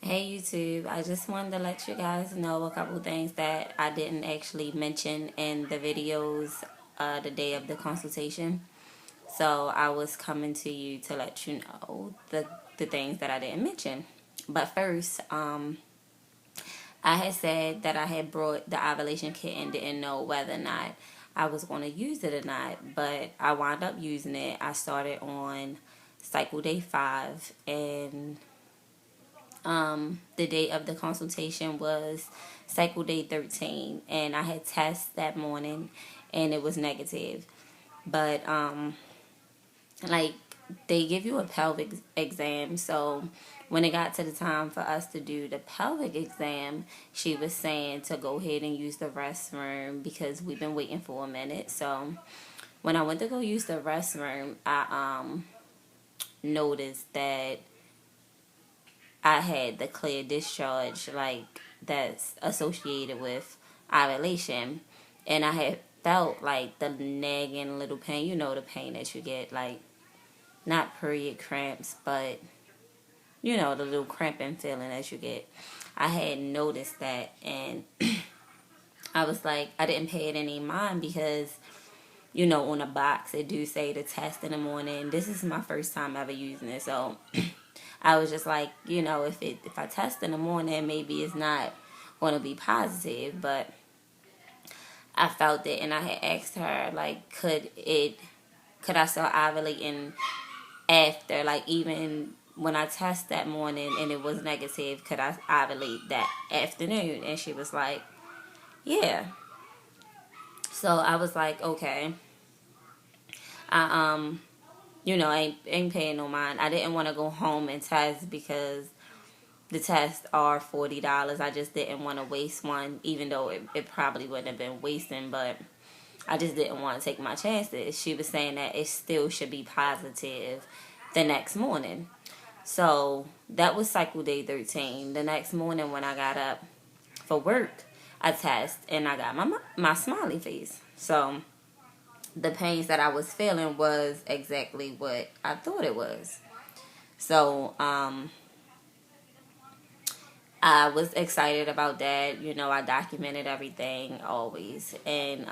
Hey YouTube, I just wanted to let you guys know a couple things that I didn't actually mention in the videos the day of the consultation. So I was coming to you to let you know the things that I didn't mention. But first, I had said that I had brought the ovulation kit and didn't know whether or not I was going to use it or not. But I wound up using it. I started on cycle day 5, and the date of the consultation was cycle day 13, and I had tests that morning and it was negative. But like, they give you a pelvic exam, so when it got to the time for us to do the pelvic exam, she was saying to go ahead and use the restroom because we've been waiting for a minute. So when I went to go use the restroom, I noticed that I had the clear discharge, like, that's associated with ovulation, and I had felt like the nagging little pain, the pain that you get, like, not period cramps, but the little cramping feeling that you get. I had noticed that, and I was like, I didn't pay it any mind because on the box it do say to test in the morning. This is my first time ever using it, so I was just like, if I test in the morning, maybe it's not going to be positive. But I felt it, and I had asked her, like, could I start ovulating after, like, even when I test that morning and it was negative, could I ovulate that afternoon? And she was like, yeah. So I was like, okay. I ain't paying no mind. I didn't want to go home and test because the tests are $40. I just didn't want to waste one, even though it probably wouldn't have been wasting, but I just didn't want to take my chances. She was saying that it still should be positive the next morning. So that was cycle day 13. The next morning when I got up for work, I tested and I got my smiley face. So the pains that I was feeling was exactly what I thought it was. So I was excited about that. I documented everything always. And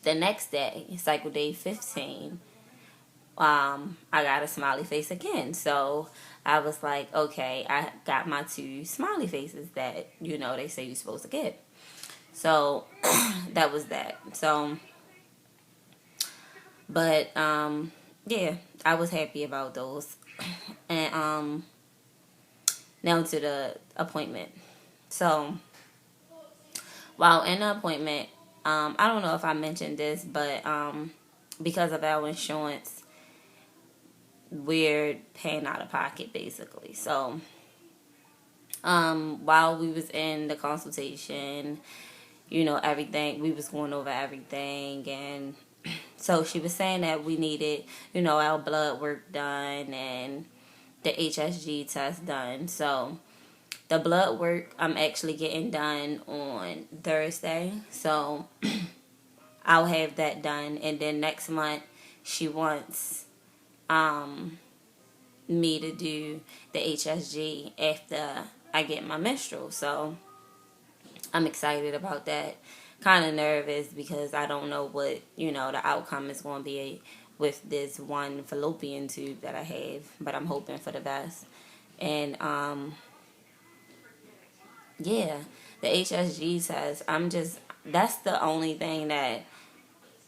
the next day, cycle day 15, I got a smiley face again. So I was like, okay, I got my 2 smiley faces that, they say you're supposed to get. So that was that. So, but, yeah, I was happy about those. And, now to the appointment. So, while in the appointment, I don't know if I mentioned this, but because of our insurance, we're paying out of pocket basically. So, while we was in the consultation, everything, we was going over everything, and so she was saying that we needed, our blood work done and the HSG test done. So the blood work I'm actually getting done on Thursday. So I'll have that done. And then next month she wants me to do the HSG after I get my menstrual. So I'm excited about that. Kind of nervous because I don't know what, the outcome is going to be with this one fallopian tube that I have. But I'm hoping for the best. And yeah, the HSG test, that's the only thing that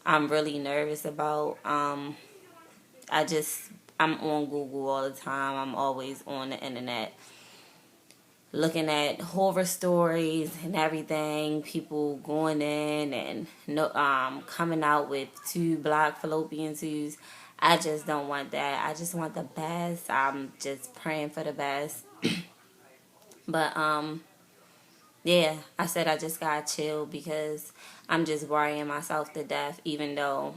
I'm really nervous about. I just, I'm on Google all the time. I'm always on the internet looking at horror stories and everything. People going in and coming out with 2 blocked fallopian tubes. I just don't want that. I just want the best. I'm just praying for the best. But yeah, I said I just gotta chill because I'm just worrying myself to death, even though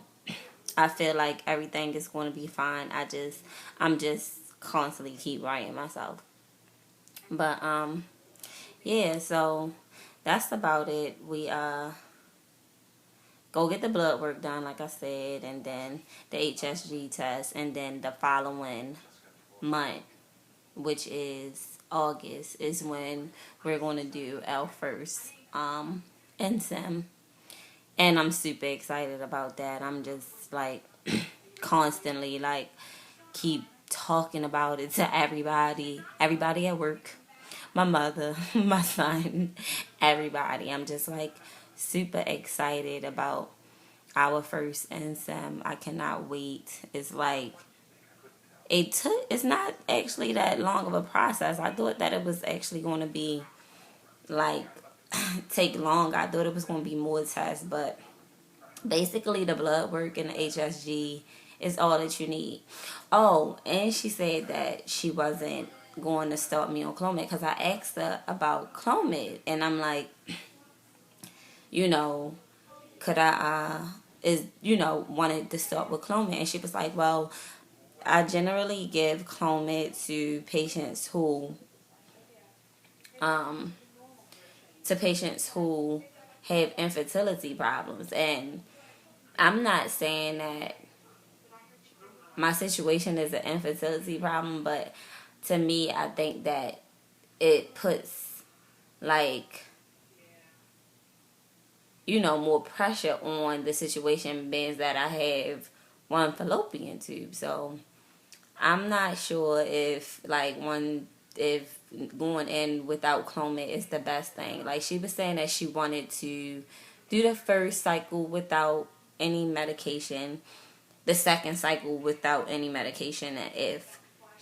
I feel like everything is going to be fine. I'm just constantly keep worrying myself. But yeah, so that's about it. We go get the blood work done, like I said, and then the HSG test, and then the following month which is August, is when we're going to do our first NSIM. And I'm super excited about that. I'm just like constantly like keep talking about it to everybody at work, my mother, my son, everybody. I'm just like super excited about our first NSIM. I cannot wait. It's like it's not actually that long of a process. I thought that it was actually going to be like take long. I thought it was going to be more tests, but basically the blood work and the HSG is all that you need. Oh, and she said that she wasn't going to start me on Clomid because I asked her about Clomid, and I'm like, you know, could I wanted to start with Clomid, and she was like, well, I generally give Clomid um to patients who have infertility problems. And I'm not saying that my situation is an infertility problem, but to me, I think that it puts like, more pressure on the situation, being that I have one fallopian tube. So I'm not sure if if going in without Clomid is the best thing. Like, she was saying that she wanted to do the first cycle without any medication, the second cycle without any medication, and if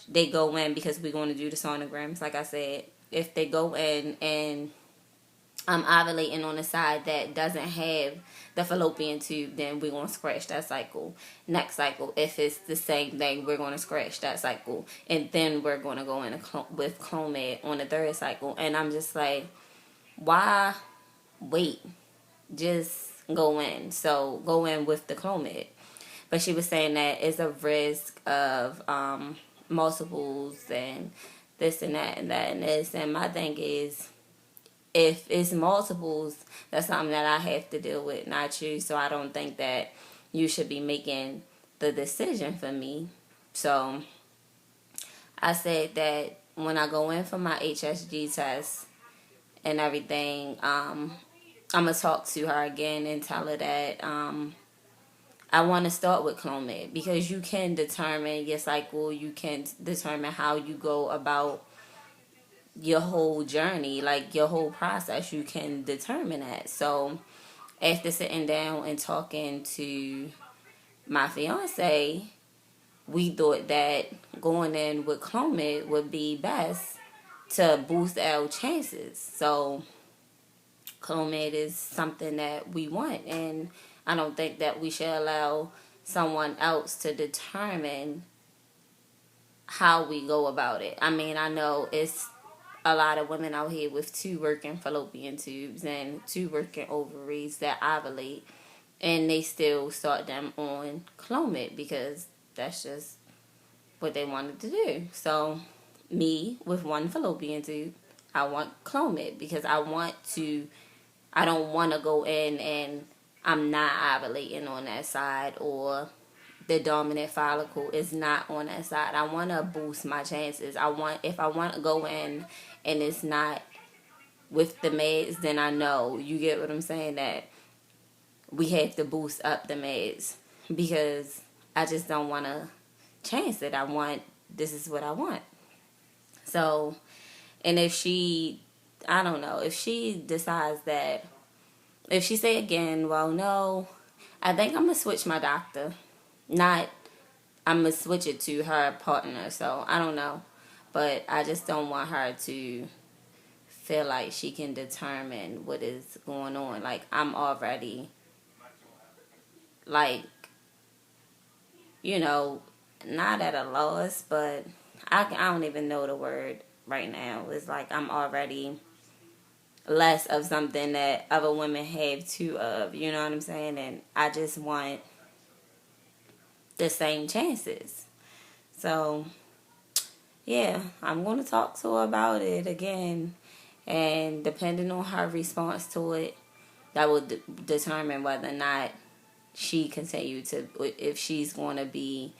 they go in, because we're going to do the sonograms, like I said, if they go in and I'm ovulating on the side that doesn't have the fallopian tube, then we're going to scratch that cycle. Next cycle, if it's the same thing, we're going to scratch that cycle. And then we're going to go in with Clomid on the third cycle. And I'm just like, why wait? Just go in. So go in with the Clomid. But she was saying that it's a risk of multiples and this and that and that and this. And my thing is, if it's multiples, that's something that I have to deal with, not you. So I don't think that you should be making the decision for me. So I said that when I go in for my HSG test and everything, I'm going to talk to her again and tell her that I want to start with Clomid, because you can determine your cycle. You can determine how you go about your whole journey, like your whole process. You can determine that. So after sitting down and talking to my fiance, we thought that going in with Clomid would be best to boost our chances. So Clomid is something that we want, and I don't think that we should allow someone else to determine how we go about it. I mean, I know it's a lot of women out here with 2 working fallopian tubes and 2 working ovaries that ovulate, and they still start them on Clomid because that's just what they wanted to do. So me, with 1 fallopian tube, I want Clomid because I don't want to go in and I'm not ovulating on that side, or the dominant follicle is not on that side. I want to boost my chances. If I want to go in and it's not with the meds, then I know, you get what I'm saying, that we have to boost up the meds, because I just don't want to chance it. This is what I want. So, and if she decides that, if she say again, well, no, I think I'm going to switch my doctor. Not, I'm going to switch it to her partner. So, I don't know. But I just don't want her to feel like she can determine what is going on. Like, I'm already, like, not at a loss, but I don't even know the word right now. It's like I'm already less of something that other women have 2 of. You know what I'm saying? And I just want the same chances. So, yeah, I'm going to talk to her about it again. And depending on her response to it, that will determine whether or not she continue to, if she's going to be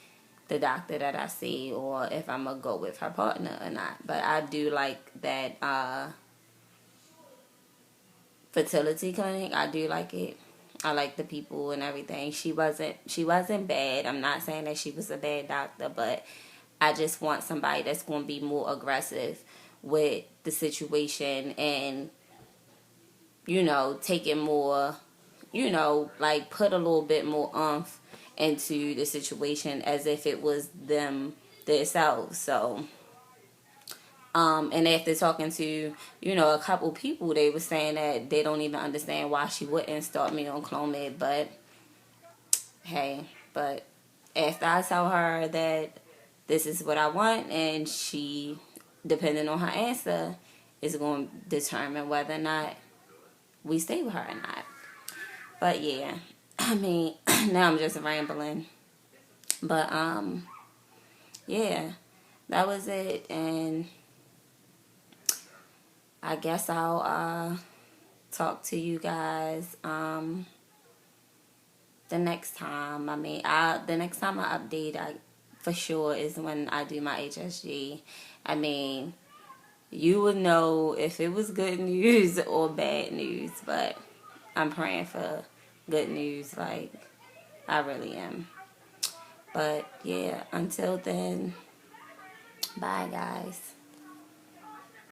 the doctor that I see, or if I'm gonna go with her partner or not. But I do like that fertility clinic. I do like it. I like the people and everything. She wasn't bad. I'm not saying that she was a bad doctor, but I just want somebody that's going to be more aggressive with the situation and, take it more, like put a little bit more oomph into the situation as if it was themselves. So, and after talking to, a couple people, they were saying that they don't even understand why she wouldn't start me on Clomid. But, hey, but after I tell her that this is what I want, and she, depending on her answer, is going to determine whether or not we stay with her or not. But yeah, I mean, now I'm just rambling. But yeah, that was it, and I guess I'll talk to you guys the next time. I mean, the next time I update, for sure is when I do my HSG. I mean, you would know if it was good news or bad news, but I'm praying for good news, like I really am. But yeah, until then, bye guys.